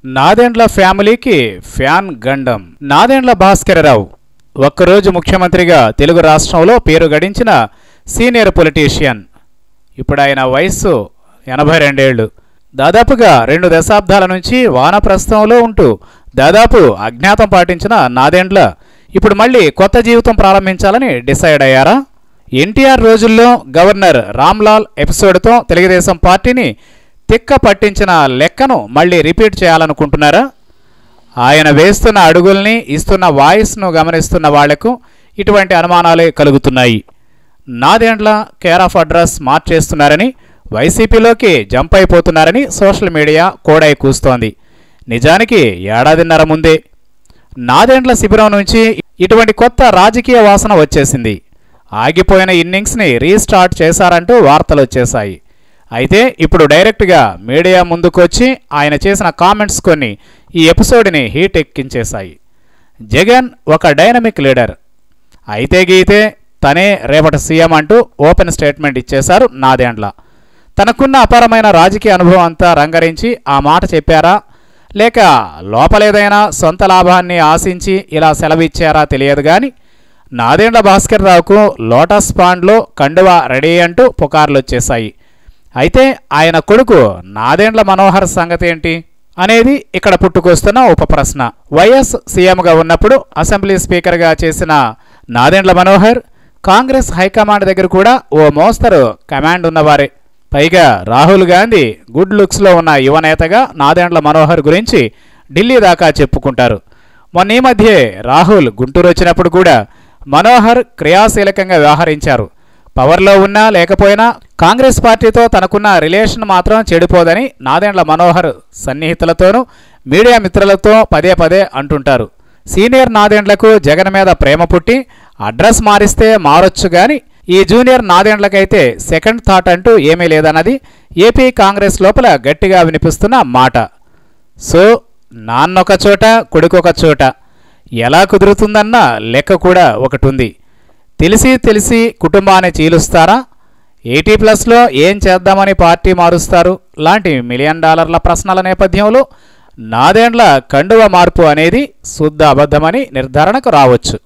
నాదెండ్ల ఫ్యామిలీకి ఫ్యాన్ గండం. నాదెండ్ల భాస్కరరావు ఒక్కరోజు ముఖ్యమంత్రిగా తెలుగు రాష్ట్రంలో పేరు గడించిన సీనియర్ పొలిటీషియన్. ఇప్పుడు ఆయన వయస్సు 82 ఏళ్లు. దాదాపుగా 2 దశాబ్దాల నుంచి వానప్రస్థంలో ఉంటూ దాదాపు అజ్ఞాతం పాటించిన నాదెండ్ల ఇప్పుడు మళ్ళీ కొత్త జీవితం ప్రారంభించాలని డిసైడ్ అయ్యారా? ఎన్టీఆర్ రోజుల్లో గవర్నర్ రామ్లాల్ ఎపిసోడ్తో తెలుగుదేశం పార్టీని తిక్క పట్టించిన లెక్కను మళ్ళీ రిపీట్ చేయాలనుకుంటున్నారా? ఆయన వేస్తున్న అడుగుల్ని, ఇస్తున్న వాయిస్ను గమనిస్తున్న వాళ్లకు ఇటువంటి అనుమానాలే కలుగుతున్నాయి. నాదెండ్ల కేర్ ఆఫ్ అడ్రస్ మార్చేస్తున్నారని, వైసీపీలోకి జంప్ అయిపోతున్నారని సోషల్ మీడియా కోడై కూస్తోంది. నిజానికి ఏడాదిన్నర ముందే నాదెండ్ల శిబిరం నుంచి ఇటువంటి కొత్త రాజకీయ వాసన వచ్చేసింది. ఆగిపోయిన ఇన్నింగ్స్ని రీస్టార్ట్ చేశారంటూ వార్తలు వచ్చేశాయి. అయితే ఇప్పుడు డైరెక్ట్గా మీడియా ముందుకొచ్చి ఆయన చేసిన కామెంట్స్ కొన్ని ఈ ఎపిసోడ్ని హీట్ ఎక్కించేశాయి. జగన్ ఒక డైనమిక్ లీడర్, అయితే గీతే తనే రేపటి సీఎం అంటూ ఓపెన్ స్టేట్మెంట్ ఇచ్చేశారు నాదెండ్ల. తనకున్న అపారమైన రాజకీయ అనుభవం అంతా రంగరించి ఆ మాట చెప్పారా, లేక లోపలేదైనా సొంత లాభాన్ని ఆశించి ఇలా సెలవిచ్చారా తెలియదు. కానీ నాదెండ్ల భాస్కర్రావుకు లోటస్ పాండ్లో కండువా రెడీ అంటూ పుకార్లు వచ్చేశాయి. అయితే ఆయన కొడుకు నాదెండ్ల మనోహర్ సంగతి ఏంటి అనేది ఇక్కడ పుట్టుకొస్తున్న ఉప ప్రశ్న. వైఎస్ సీఎంగా ఉన్నప్పుడు అసెంబ్లీ స్పీకర్గా చేసిన నాదెండ్ల మనోహర్ కాంగ్రెస్ హైకమాండ్ దగ్గర కూడా ఓ మోస్తరు కమాండ్ ఉన్నవారే. పైగా రాహుల్ గాంధీ గుడ్ లుక్స్లో ఉన్న యువనేతగా నాదెండ్ల మనోహర్ గురించి ఢిల్లీ దాకా చెప్పుకుంటారు. మొన్న ఈ మధ్యే రాహుల్ గుంటూరు వచ్చినప్పుడు కూడా మనోహర్ క్రియాశీలకంగా వ్యవహరించారు. పవర్లో ఉన్నా లేకపోయినా కాంగ్రెస్ పార్టీతో తనకున్న రిలేషన్ మాత్రం చెడిపోదని నాదెండ్ల మనోహర్ సన్నిహితులతోనూ మీడియా మిత్రులతో పదే పదే అంటుంటారు. సీనియర్ నాదెండ్లకు జగన్ మీద ప్రేమ పుట్టి అడ్రస్ మారిస్తే మారొచ్చు, కానీ ఈ జూనియర్ నాదెండ్లకైతే సెకండ్ థాట్ అంటూ ఏమీ లేదన్నది ఏపీ కాంగ్రెస్ లోపల గట్టిగా వినిపిస్తున్న మాట. సో నాన్నొక చోట కొడుకొక చోట ఎలా కుదురుతుందన్న లెక్క కూడా ఒకటి ఉంది. తెలిసి కుటుంబాన్ని చీలుస్తారా, 80+లో ఏం చేద్దామని పార్టీ మారుస్తారు లాంటి $1 మిలియన్ ప్రశ్నల నేపథ్యంలో నాదెండ్ల కండువ మార్పు అనేది శుద్ధ అబద్ధమని నిర్ధారణకు రావచ్చు.